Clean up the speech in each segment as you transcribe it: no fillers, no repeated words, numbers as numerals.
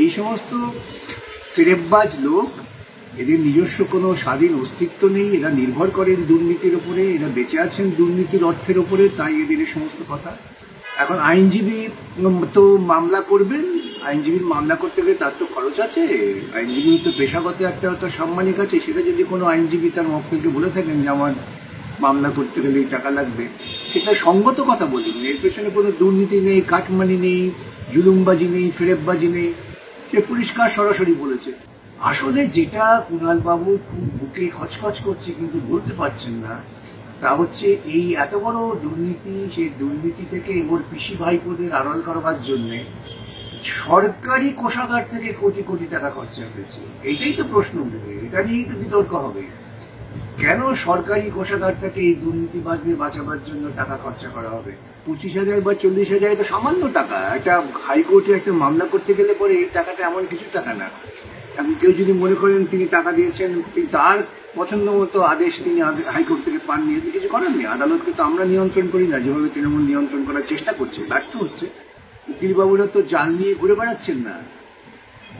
এই সমস্ত ফেরেববাজ লোক, এদের নিজস্ব কোনো স্বাধীন অস্তিত্ব নেই, এরা নির্ভর করেন দুর্নীতির উপরে, এরা বেঁচে আছেন দুর্নীতির অর্থের উপরে, তাই এদের এই সমস্ত কথা। এখন আইনজীবী তো মামলা করবেন, আইনজীবীর মামলা করতে গেলে তার তো খরচ আছে, আইনজীবীর তো পেশাগত একটা সাম্মানিক আছে। সেটা যদি কোনো আইনজীবী তার মক্কেলকে বলে থাকেন যে আমার মামলা করতে গেলে এই টাকা লাগবে, সেটা সঙ্গত কথা বলুন। এর পেছনে কোনো দুর্নীতি নেই, কাটমানি নেই, জুলুমবাজি নেই, ফেরেববাজি নেই, সে পরিষ্কার সরাসরি বলেছে। আসলে যেটা কুণালবাবু খুব বুকে খচখচ করছে কিন্তু বলতে পারছেন না, তা হচ্ছে এই এত বড় দুর্নীতি, সেই দুর্নীতি থেকে ওর পিসি ভাইপোদের আড়াল করবার জন্য সরকারি কোষাগার থেকে কোটি কোটি টাকা খরচা হয়েছে। এইটাই তো প্রশ্ন উঠবে, এটা নিয়েই তো বিতর্ক হবে। কেন সরকারি কোষাগারটাকে এই দুর্নীতিবাজদের বাঁচাবার জন্য টাকা খরচা করা হবে? 25,000 বা 40,000 তো সামান্য টাকা। একটা হাইকোর্টে একটা মামলা করতে গেলে পরে এই টাকাটা এমন কিছু টাকা না। এখন কেউ যদি মনে করেন তিনি টাকা দিয়েছেন, তার পছন্দ মতো আদেশ তিনি হাইকোর্ট থেকে পাননি, এতে কিছু করার নেই। আদালতকে তো আমরা নিয়ন্ত্রণ করি না, যেভাবে তৃণমূল নিয়ন্ত্রণ করার চেষ্টা করছে, ব্যর্থ হচ্ছে। উকিলবাবুরা তো জাল নিয়ে ঘুরে বেড়াচ্ছেন না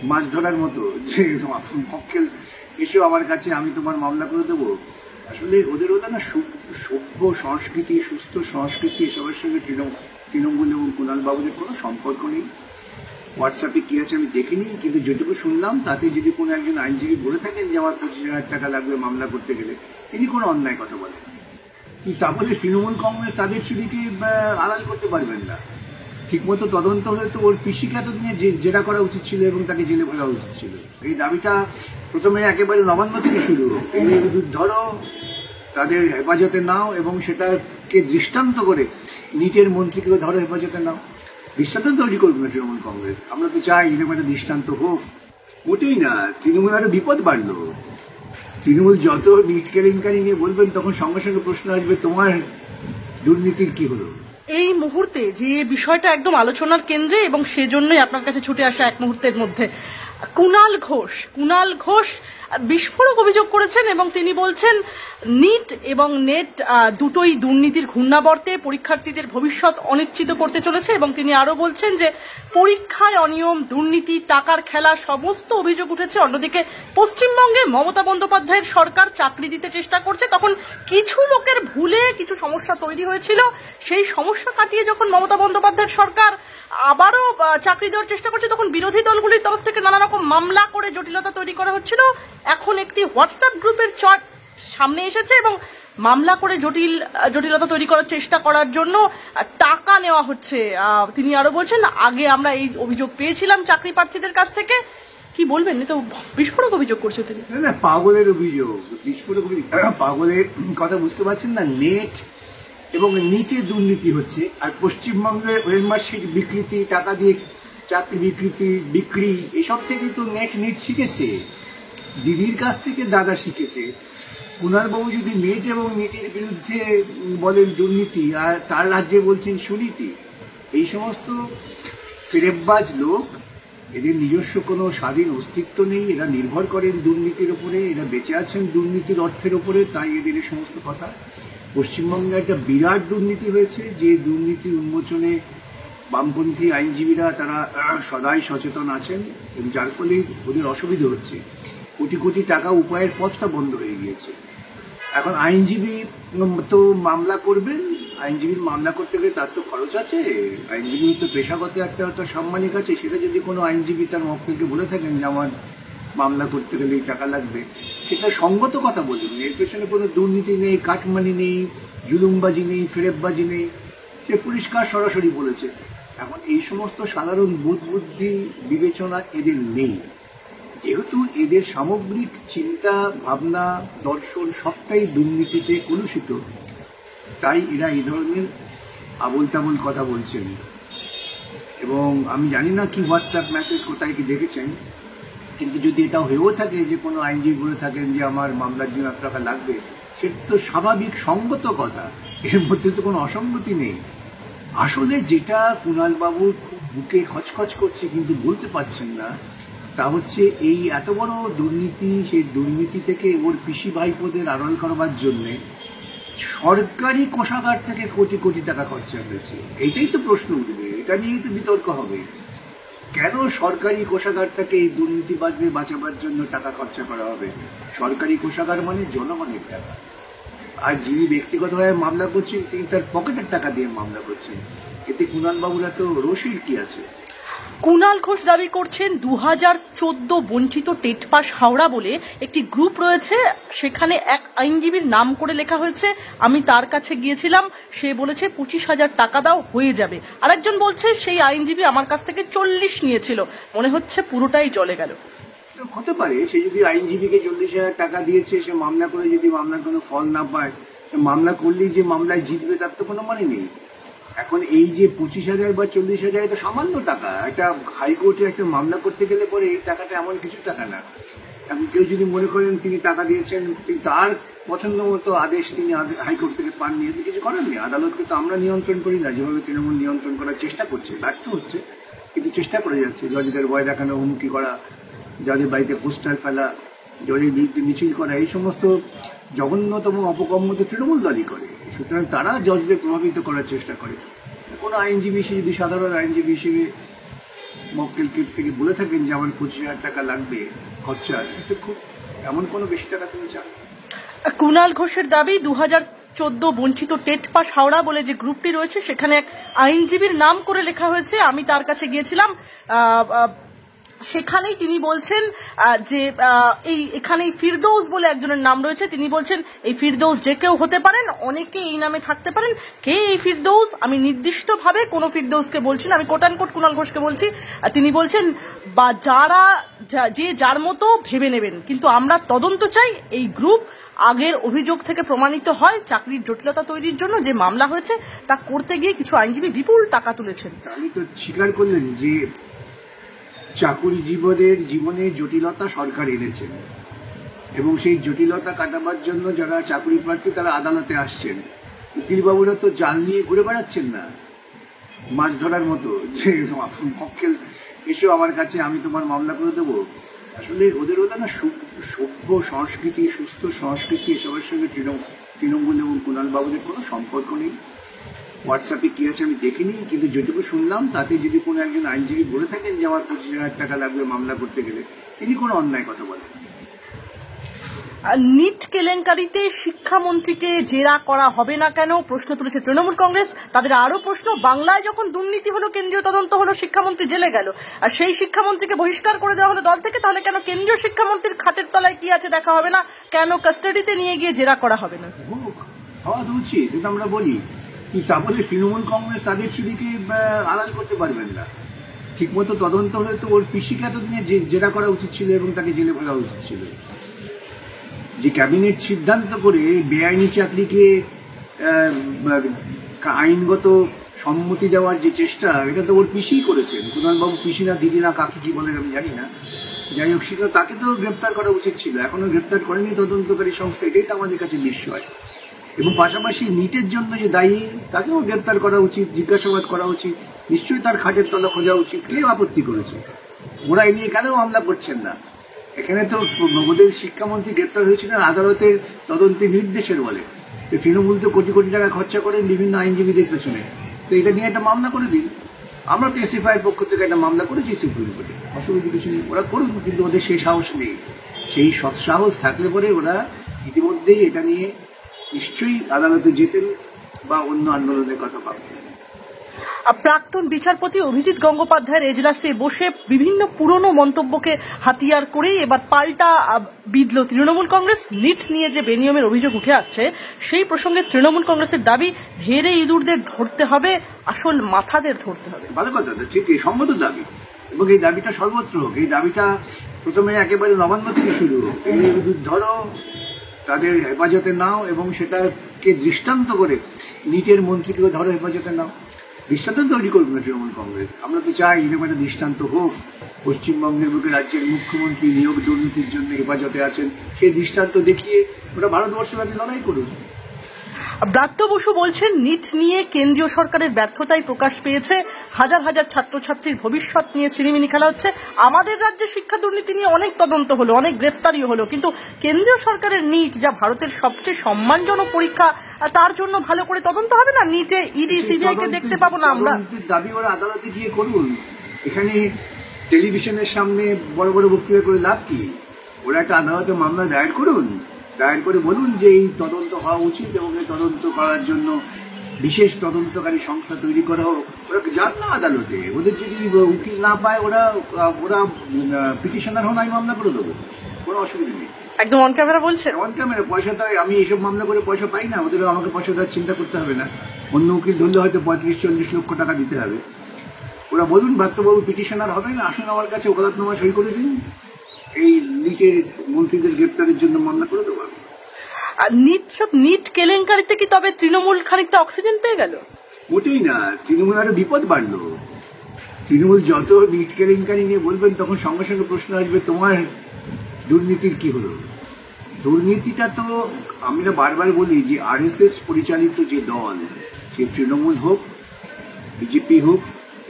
মাছ ধরার মতো, যে মক্কেল এসো আমার কাছে, আমি তোমার মামলা করে দেবো। আসলে ওদের ওটা না সভ্য সংস্কৃতি, সুস্থ সংস্কৃতি, এসবের সঙ্গে তৃণমূল এবং কুণালবাবুদের কোনো সম্পর্ক নেই। হোয়াটসঅ্যাপে কি আছে আমি দেখিনি, কিন্তু যেটুকু শুনলাম তাতে যদি কোনো একজন আইনজীবী বলে থাকেন যে আমার 25,000 টাকা লাগবে মামলা করতে গেলে, তিনি কোনো অন্যায় কথা বলেন। তা বলে তৃণমূল কংগ্রেস তাদের চুরিকে আড়াল করতে পারবেন না। ঠিকমতো তদন্ত হলে তো ওর পিসিকে এতদিনে জেরা করা উচিত ছিল এবং তাকে জেলে ভরা উচিত ছিল। এই দাবিটা প্রথমে একেবারে নবান্ন থেকে শুরু হোক, ধরো তাদের হেফাজতে নাও এবং সেটাকে দৃষ্টান্ত করে নিটের মন্ত্রীকেও ধরো হেফাজতে নাও। দৃষ্টান্ত তৈরি করবে না তৃণমূল কংগ্রেস, আমরা তো চাই এরকম একটা দৃষ্টান্ত হোক। মোটেই না, তৃণমূল আরো বিপদ বাড়লো। তৃণমূল যত নিট কেলেঙ্কারি নিয়ে বলবেন তখন সঙ্গে সঙ্গে প্রশ্ন আসবে তোমার দুর্নীতির কি হলো। এই মুহূর্তে যে বিষয়টা একদম আলোচনার কেন্দ্রে এবং সেজন্যই আপনার কাছে ছুটে আসা এক মুহূর্তের মধ্যে, কুণাল ঘোষ বিস্ফোরক অভিযোগ করেছেন এবং তিনি বলছেন নিট এবং নেট দুটোই দুর্নীতির ঘূর্ণাবর্তে পরীক্ষার্থীদের ভবিষ্যৎ অনিশ্চিত করতে চলেছে। এবং তিনি আরো বলছেন যে পরীক্ষায় অনিয়ম, দুর্নীতি, টাকার খেলা সমস্ত অভিযোগ উঠেছে। অন্যদিকে পশ্চিমবঙ্গে মমতা বন্দ্যোপাধ্যায়ের সরকার চাকরি দিতে চেষ্টা করছে, তখন কিছু লোকের ভুলে কিছু সমস্যা তৈরি হয়েছিল, সেই সমস্যা কাটিয়ে যখন মমতা বন্দ্যোপাধ্যায়ের সরকার আবারও চাকরি দেওয়ার চেষ্টা করছে, তখন বিরোধী দলগুলির তরফ থেকে নানা রকম মামলা করে জটিলতা তৈরি করা হচ্ছিল। এখন একটি হোয়াটসঅ্যাপ গ্রুপের চট সামনে এসেছে এবং মামলা করে জটিলতা তৈরি করার চেষ্টা করার জন্য টাকা নেওয়া হচ্ছে। তিনি আরো বলছেন আগে আমরা এই অভিযোগ পেয়েছিলাম চাকরি প্রার্থীদের কাছ থেকে। কি বলবেন? তো বিস্ফোরক অভিযোগ করছে তিনি। না, পাগলের অভিযোগ, বিস্ফোরক পাগলের কথা বুঝতে পারছেন না। নেট এবং নিটে দুর্নীতি হচ্ছে, আর পশ্চিমবঙ্গে ওয়েলমার্কশিট বিকৃতি, টাকা দিয়ে চাকরি বিক্রি, এসব থেকেই তো নিট শিখেছে। দিদির কাছ থেকে দাদা শিখেছে। কুণালবাবু যদি নেট এবং নিটের বিরুদ্ধে বলেন দুর্নীতি, আর তার রাজ্যে বলছেন সুনীতি, এই সমস্ত ফেরেববাজ লোক, এদের নিজস্ব কোনো স্বাধীন অস্তিত্ব নেই, এরা নির্ভর করেন দুর্নীতির উপরে, এরা বেঁচে আছেন দুর্নীতির অর্থের উপরে, তাই এদের এই সমস্ত কথা। পশ্চিমবঙ্গে একটা বিরাট দুর্নীতি হয়েছে, যে দুর্নীতি উন্মোচনে বামপন্থী আইনজীবীরা তারা সদাই সচেতন আছেন, এবং যার ফলে ওদের অসুবিধা হচ্ছে। কোটি কোটি টাকা উপায়ের পথটা বন্ধ হয়ে গিয়েছে। এখন আইনজীবী তো মামলা করবেন, আইনজীবীর মামলা করতে গেলে তার তো খরচ আছে, আইনজীবীর তো পেশাগত একটা সাম্মানিক আছে। সেটা যদি কোনো আইনজীবী তার মক্কেলকে বলে থাকেন যে আমার মামলা করতে গেলে এই টাকা লাগবে, সেটা সঙ্গত কথা বলুন। এর পেছনে কোনো দুর্নীতি নেই, কাটমানি নেই, জুলুমবাজি নেই, ফেরেববাজি নেই, সে পরিষ্কার সরাসরি বলেছে। এখন এই সমস্ত সাধারণ বোধ বুদ্ধি বিবেচনা এদের নেই, যেহেতু এদের সামগ্রিক চিন্তা ভাবনা দর্শন সবটাই দুর্নীতিতে কলুষিত, তাই এরা এই ধরনের আবোল তাবোল কথা বলছেন। এবং আমি জানি না কি হোয়াটসঅ্যাপ মেসেজ কোথায় কি দেখেছেন, কিন্তু যদি এটা হয়েও থাকে যে কোনো আইনজীবী বলে থাকেন যে আমার মামলার জন্য এত টাকা লাগবে, সেটা তো স্বাভাবিক সঙ্গত কথা, এর মধ্যে তো কোনো অসঙ্গতি নেই। আসলে যেটা কুণালবাবুর খুব বুকে খচখচ করছে কিন্তু বলতে পারছেন না, তা হচ্ছে এই এত বড় দুর্নীতি, সেই দুর্নীতি থেকে ওর পিসি ভাইপোদের আড়াল করবার জন্যে সরকারি কোষাগার থেকে কোটি কোটি টাকা খরচা হয়েছে। এইটাই তো প্রশ্ন উঠবে, এটা নিয়েই তো বিতর্ক হবে। কেন সরকারি কোষাগারটাকে এই দুর্নীতিবাজদের বাঁচাবার জন্য টাকা খরচা করা হবে? সরকারি কোষাগার মানে জনগণের টাকা, আর যিনি ব্যক্তিগতভাবে মামলা করছেন তিনি তার পকেটের টাকা দিয়ে মামলা করছেন। এতে কুণাল বাবুরা তো রসির কি আছে? কুণাল ঘোষ দাবি করছেন 2014 বঞ্চিত টেট পাস হাওড়া বলে একটি গ্রুপ রয়েছে, সেখানে এক আইনজীবীর নাম করে লেখা হয়েছে, আমি তার কাছে গিয়েছিলাম, সে বলেছে 25,000 টাকা দাও হয়ে যাবে। আরেকজন বলছে সেই আইনজীবী আমার কাছ থেকে 40 নিয়েছিল, মনে হচ্ছে পুরোটাই জলে গেল। হতে পারে সে যদি আইনজীবীকে 40,000 টাকা দিয়েছে, সে মামলা করে যদি মামলার কোনো ফল না পায়, মামলা করলেই যে মামলায় জিতবে তার তো কোনো মানে নেই। এখন এই যে 25,000 বা 40,000 এটা সামান্য টাকা, একটা হাইকোর্টে একটা মামলা করতে গেলে পরে এই টাকাটা এমন কিছু টাকা না। এখন কেউ যদি মনে করেন তিনি টাকা দিয়েছেন, তার পছন্দ মতো আদেশ তিনি হাইকোর্ট থেকে পাননি, এতে কিছু করেন নেই। আদালতকে তো আমরা নিয়ন্ত্রণ করি না, যেভাবে তৃণমূল নিয়ন্ত্রণ করার চেষ্টা করছে, ব্যর্থ হচ্ছে, কিন্তু চেষ্টা করে যাচ্ছে। জজদের ভয় দেখানো, হুমকি করা, জজের বাড়িতে পোস্টার ফেলা, জজের বিরুদ্ধে মিছিল করা, এই সমস্ত জঘন্যতম অপকর্ম তো তৃণমূল দলই করে। সুতরাং তারা জজদের প্রভাবিত করার চেষ্টা করে। কোনো আইনজীবী হিসেবে যদি সাধারণ আইনজীবী হিসেবে মক্কেলকে থেকে বলে থাকেন যে আমার 25,000 টাকা লাগবে খরচা, এটা খুব এমন কোনো বেশি টাকা তুমি চান? কুণাল ঘোষের দাবি 2014 বঞ্চিত টেট পাস হাওড়া বলে যে গ্রুপটি রয়েছে সেখানে এক আইনজীবীর নাম করে লেখা হয়েছে, আমি তার কাছে গিয়েছিলাম, সেখানেই তিনি বলছেন যে এখানে ফিরদৌস বলে একজনের নাম রয়েছে, তিনি বলছেন এই ফিরদৌস যে কেউ হতে পারেন, অনেকে এই নামে থাকতে পারেন, কে এই ফিরদৌস আমি নির্দিষ্টভাবে কোনো ফিরদৌসকে বলছি না, আমি কোটানকোট কুণাল ঘোষকে বলছি। তিনি বলছেন বা যারা যে যার মতো ভেবে নেবেন, কিন্তু আমরা তদন্ত চাই, এই গ্রুপ আগের অভিযোগ থেকে প্রমাণিত হয় চাকরির জটিলতা তৈরির জন্য যে মামলা হয়েছে তা করতে গিয়ে কিছু আইনজীবী বিপুল টাকা তুলেছেন। আমি তো স্বীকার করলেন যে জীবনের জটিলতা সরকার এনেছেন, এবং সেই জটিলতা কাটাবার জন্য যারা চাকরি প্রার্থী তারা আদালতে আসছেন। উকিলবাবুরা তো জাল নিয়ে ঘুরে বেড়াচ্ছেন না মাছ ধরার মতো, যে মক্কেল এসো আমার কাছে, আমি তোমার মামলা করে দেবো। আসলে ওদের হলো না সভ্য সংস্কৃতি, সুস্থ সংস্কৃতি, এসবের সঙ্গে তৃণমূল এবং কুণাল বাবুদের কোনো সম্পর্ক নেই। হোয়াটসঅ্যাপে কি আছে আমি দেখিনি, কিন্তু যেটুকু শুনলাম তাতে যদি কোনো একজন আইনজীবী বলে থাকেন যে আমার 25,000 টাকা লাগবে মামলা করতে গেলে, তিনি কোনো অন্যায় কথা বলেন। নিট কেলেঙ্কারিতে শিক্ষামন্ত্রীকে জেরা করা হবে না কেন প্রশ্ন তুলেছে তৃণমূল কংগ্রেস। তাদের আরো প্রশ্ন, বাংলায় যখন দুর্নীতি হলো, কেন্দ্রীয় তদন্ত হলো, শিক্ষামন্ত্রী জেলে গেল, আর সেই শিক্ষামন্ত্রীকে বহিষ্কার করে দেওয়া হলো দল থেকে, তাহলে কেন কেন্দ্রীয় শিক্ষামন্ত্রীর খাটের তলায় কি আছে দেখা হবে না, কেন কাস্টাডিতে নিয়ে গিয়ে জেরা করা হবে না? হওয়া উচিত, এটা আমরা বলি, তা বলে তৃণমূল কংগ্রেস তাদের চুরিকে আড়াল করতে পারবেন না। ঠিকমতো তদন্ত হলে তো ওর পিসিকে এতদিনে জেরা করা উচিত ছিল এবং তাকে জেলে ফেলা উচিত ছিল। যে ক্যাবিনেট সিদ্ধান্ত করে বেআইনি চাকরিকে আইনগত সম্মতি দেওয়ার যে চেষ্টা, এটা তো ওর পিসিই করেছেন। কুণালবাবু পিসি না দিদি না কাকে কি বলে আমি জানি না, যাই হোক সেটা তাকে তো গ্রেপ্তার করা উচিত ছিল, এখনো গ্রেপ্তার করেনি তদন্তকারী সংস্থা, এটাই তো আমাদের কাছে বিস্ময়। এবং পাশাপাশি নিটের জন্য যে দায়ী তাকেও গ্রেপ্তার করা উচিত, জিজ্ঞাসাবাদ করা উচিত, নিশ্চয়ই তার খাটের তলা খোঁজা উচিত। কে আপত্তি করেছে? ওরা এ নিয়ে কেন মামলা করছেন না? এখানে তো ওদের শিক্ষামন্ত্রী গ্রেপ্তার হয়েছিলেন আদালতের তদন্তের নির্দেশের বলে। তৃণমূল তো কোটি কোটি টাকা খরচা করেন বিভিন্ন আইনজীবীদের পেছনে, তো এটা নিয়ে একটা মামলা করে দিন। আমরা তো এসএফআইয়ের পক্ষ থেকে একটা মামলা করেছি সুপ্রিম কোর্টে, অসুবিধা কিছু নেই, ওরা করুন, কিন্তু ওদের সেই সাহস নেই। সেই সৎসাহস থাকলে পরে ওরা ইতিমধ্যেই এটা নিয়ে নিশ্চয়ই আদালতে যেতেন বা অন্য আন্দোলনের কথা ভাবতেন। প্রাক্তন বিচারপতি অভিজিৎ গঙ্গোপাধ্যায়ের এজলাসে বসে বিভিন্ন পুরনো মন্তব্যকে হাতিয়ার করেই এবার পাল্টা বিঁধল তৃণমূল কংগ্রেস। নিট নিয়ে যে বেনিয়মের অভিযোগ উঠে আসছে সেই প্রসঙ্গে তৃণমূল কংগ্রেসের দাবি, ধেরে ইঁদুরদের ধরতে হবে, আসল মাথাদের ধরতে হবে। ভালো কথা, ঠিক এই সম্মত দাবি, এবং এই দাবিটা সর্বত্র হোক। এই দাবিটা প্রথমে একেবারে নবান্ন থেকে শুরু হোক, এই ইঁদুর ধরো, তাদের হেফাজতে নাও, এবং সেটাকে দৃষ্টান্ত করে নিটের মন্ত্রীকেও ধরো হেফাজতে নাও। দৃষ্টান্ত তৈরি করবে না তৃণমূল কংগ্রেস। আমরা তো চাই এরকম একটা দৃষ্টান্ত হোক। পশ্চিমবঙ্গের বুকে রাজ্যের মুখ্যমন্ত্রী নিয়োগ দুর্নীতির জন্য হেফাজতে আছেন, সেই দৃষ্টান্ত দেখিয়ে ওরা ভারতবর্ষব্যাপী লড়াই করুন। ব্রাত্য বসু বলছেন, নিট নিয়ে কেন্দ্রীয় সরকারের ব্যর্থতাই প্রকাশ পেয়েছে, হাজার হাজার ছাত্রছাত্রীর ভবিষ্যৎ নিয়ে ছিনিমিনি খেলা হচ্ছে। আমাদের রাজ্যে শিক্ষা দুর্নীতি নিয়ে অনেক তদন্ত হলো, অনেক গ্রেফতারিও হলো, কিন্তু কেন্দ্রীয় সরকারের নিট, যা ভারতের সবচেয়ে সম্মানজনক পরীক্ষা, তার জন্য ভালো করে তদন্ত হবে না? নিটে ইডি সিবিআই কে দেখতে পাবো না আমরা? দাবি ওরা আদালতে গিয়ে করুন। এখানে টেলিভিশনের সামনে বড় বড় বক্তৃতা করে লাভ কি? ওরা একটা আদালতে মামলা দায়ের করুন, দায়ের করে বলুন যে এই তদন্ত হওয়া উচিত এবং এই তদন্ত করার জন্য বিশেষ তদন্তকারী সংস্থা তৈরি করা হোক। ওরা যান না আদালতে, ওদের যদি উকিল না পায় ওরা ওরা পিটিশনার হন, আমি মামলা করে দেবো, কোনো অসুবিধা নেই। একদম অন ক্যামেরা বলছেন? On camera. পয়সা তাই আমি এইসব মামলা করে পয়সা পাই না, ওদেরও আমাকে পয়সা দেওয়ার চিন্তা করতে হবে না। অন্য উকিল ধরলে হয়তো 35-40 লক্ষ টাকা দিতে হবে। ওরা বলুন ব্রাত্যবাবু পিটিশনার হবে না, আসুন আমার কাছে ওকালতনামা সই করে দিন, এই নিচের মন্ত্রীদের গ্রেপ্তারের জন্য মামলা করে দেবো। আর নিট কেলেঙ্কারিতে কি তবে তৃণমূল খানিকটা অক্সিজেন পেয়ে গেল? মোটেই না, তৃণমূল আরো বিপদ বাড়লো। তৃণমূল যত নিট কেলেঙ্কারি নিয়ে বলবেন তখন সঙ্গে সঙ্গে প্রশ্ন আসবে তোমার দুর্নীতির কি হলো? দুর্নীতিটা তো আমরা বারবার বলি যে আরএসএস পরিচালিত যে দল, সে তৃণমূল হোক বিজেপি হোক,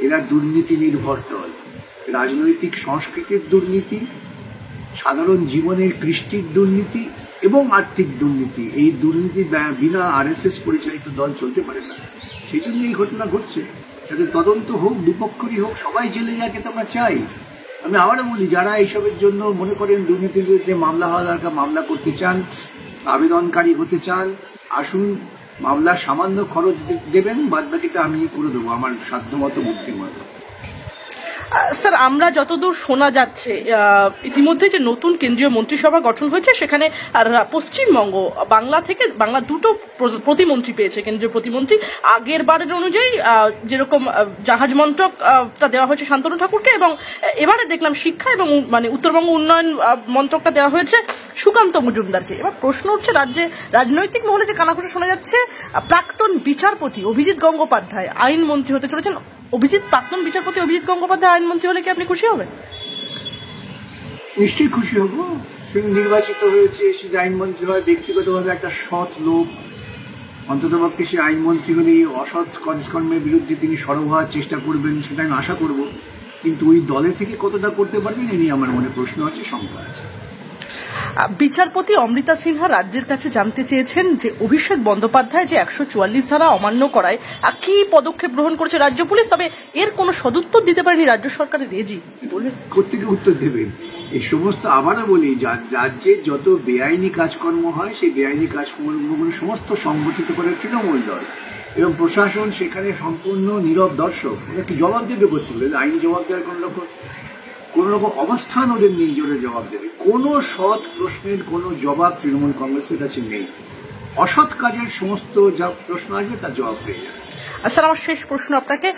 এরা দুর্নীতি নির্ভর দল। রাজনৈতিক সংস্কৃতির দুর্নীতি, সাধারণ জীবনের কৃষ্টির দুর্নীতি এবং আর্থিক দুর্নীতি, এই দুর্নীতি বিনা আরএসএস পরিচালিত দল চলতে পারে না। সেই জন্য এই ঘটনা ঘটছে। তাদের তদন্ত হোক, দুপক্ষরই হোক, সবাই জেলে যাক, এটা আমরা চাই। আমি আবারও বলি, যারা এইসবের জন্য মনে করেন দুর্নীতির বিরুদ্ধে মামলা হওয়া দরকার, মামলা করতে চান, আবেদনকারী হতে চান, আসুন, মামলার সামান্য খরচ দেবেন, বাদবাকিটা আমি করে দেবো আমার সাধ্যমতো বুদ্ধির মতো। স্যার, আমরা যতদূর শোনা যাচ্ছে ইতিমধ্যে যে নতুন কেন্দ্রীয় মন্ত্রিসভা গঠন হয়েছে সেখানে পশ্চিমবঙ্গ বাংলা দুটো প্রতিমন্ত্রী পেয়েছে, কেন্দ্রীয় প্রতিমন্ত্রী। আগের বারের অনুযায়ী যেরকম জাহাজ মন্ত্রকটা দেওয়া হয়েছে শান্তনু ঠাকুরকে, এবং এবারে দেখলাম শিক্ষা এবং উত্তরবঙ্গ উন্নয়ন মন্ত্রকটা দেওয়া হয়েছে সুকান্ত মজুমদারকে। এবার প্রশ্ন উঠছে, রাজ্যে রাজনৈতিক মহলে যে কানাঘুষা শোনা যাচ্ছে, প্রাক্তন বিচারপতি অভিজিৎ গঙ্গোপাধ্যায় আইনমন্ত্রী হতে চলেছেন। প্রাক্তন বিচারপতি অভিজিৎ গঙ্গোপাধ্যায় আইনমন্ত্রী হলে কি আপনি খুশি হবেন? নিশ্চয়ই খুশি হব। তিনি নির্বাচিত হয়েছে, সে আইনমন্ত্রী হয়, ব্যক্তিগতভাবে একটা সৎ লোক। অন্ততপক্ষে সে আইনমন্ত্রী হলে অসৎ কাজকর্মের বিরুদ্ধে তিনি সরব হওয়ার চেষ্টা করবেন, সেটা আমি আশা করব। কিন্তু ওই দলে থেকে কতটা করতে পারবেন এ নিয়ে আমার মনে প্রশ্ন আছে, শঙ্কা আছে। বিচারপতি অমৃতা সিনহা রাজ্যের কাছে জানতে চেয়েছেন যে অভিষেক বন্দ্যোপাধ্যায় যে 144 ধারা অমান্য করায় কি পদক্ষেপ গ্রহণ করেছে রাজ্য পুলিশ, তবে এর কোনো সদুত্তর দিতে পারেনি রাজ্য সরকারের রেজি। কোত্থেকে উত্তর দেবেন? এই সমস্ত, আবারও বলি, রাজ্যে যত বেআইনি কাজকর্ম হয় সেই বেআইনি কাজকর্মগুলো সমস্ত সংগঠিত করে তৃণমূল দল, এবং প্রশাসন সেখানে সম্পূর্ণ নীরব দর্শক। ওরা কি জবাব দেবে করছিল? আইনি জবাব দেওয়ার কোন রকম অবস্থান ওদের নেই, জোরে জবাব দেবে। কোনো সৎ প্রশ্নের কোনো জবাব তৃণমূল কংগ্রেসের কাছে নেই। অসৎ কাজের সমস্ত যা প্রশ্ন আসবে তার জবাব পেয়ে যাবে। স্যার, আমার শেষ প্রশ্ন আপনাকে।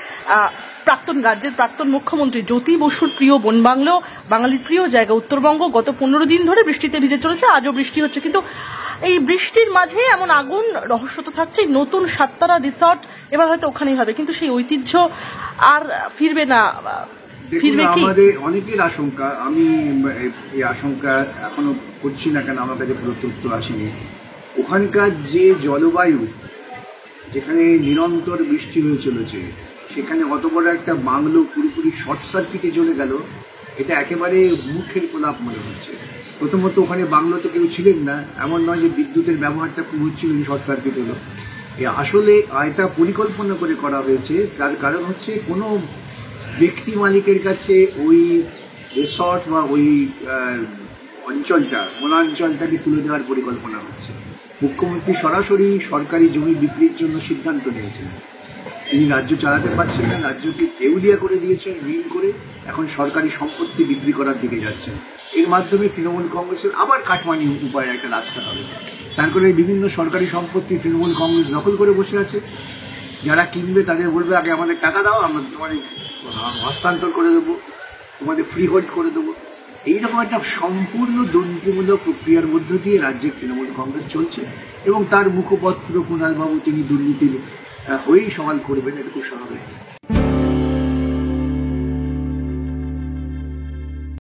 রাজ্যের প্রাক্তন মুখ্যমন্ত্রী জ্যোতি বসুর প্রিয় বনবাংলো, বাঙালির প্রিয় জায়গা উত্তরবঙ্গ, গত 15 দিন ধরে বৃষ্টিতে ভিজে চলেছে। আজও বৃষ্টি হচ্ছে, কিন্তু এই বৃষ্টির মাঝে এমন আগুন রহস্য তো থাকছে। নতুন সাততারা রিসর্ট এবার হয়তো ওখানেই হবে, কিন্তু সেই ঐতিহ্য আর ফিরবে না। আমাদের অনেকের আশঙ্কা, আমি এই আশঙ্কা এখনো করছি না, কেন আমার কাছে পুরো তথ্য আসেনি। ওখানকার যে জলবায়ু, যেখানে নিরন্তর বৃষ্টি হয়ে চলেছে, সেখানে অত বড় একটা বাংলো পুরোপুরি শর্ট সার্কিটে চলে গেল, এটা একেবারে মুখের প্রলাপ মনে হচ্ছে। প্রথমত ওখানে বাংলোতে কেউ ছিলেন না, এমন নয় যে বিদ্যুতের ব্যবহারটা খুব হচ্ছিল, শর্ট সার্কিট হলো। আসলে এটা পরিকল্পনা করে করা হয়েছে। তার কারণ হচ্ছে কোনো ব্যক্তি মালিকের কাছে ওই রিসর্ট বা ওই অঞ্চলটা, বনাঞ্চলটাকে তুলে দেওয়ার পরিকল্পনা হচ্ছে। মুখ্যমন্ত্রী সরাসরি সরকারি জমি বিক্রির জন্য সিদ্ধান্ত নিয়েছেন। তিনি রাজ্য চালাতে পারছেন না, রাজ্যকে দেউলিয়া করে দিয়েছেন ঋণ করে, এখন সরকারি সম্পত্তি বিক্রি করার দিকে যাচ্ছেন। এর মাধ্যমে তৃণমূল কংগ্রেসের আবার কাটমানি উপায়ে একটা রাস্তা হবে। তারপরে বিভিন্ন সরকারি সম্পত্তি তৃণমূল কংগ্রেস দখল করে বসে আছে। যারা কিনবে তাদের বলবে আগে আমাদের টাকা দাও, আমরা তোমাদের হস্তান্তর করে দেবো, তোমাদের ফ্রি হোল্ড করে দেবো। এইরকম একটা সম্পূর্ণ দুর্নীতিমূলক প্রক্রিয়ার মধ্য দিয়ে রাজ্যের তৃণমূল কংগ্রেস চলছে, এবং তার মুখপত্র কুণালবাবু তিনি দুর্নীতির হয়েই সওয়াল করবেন, এটা খুব স্বাভাবিক।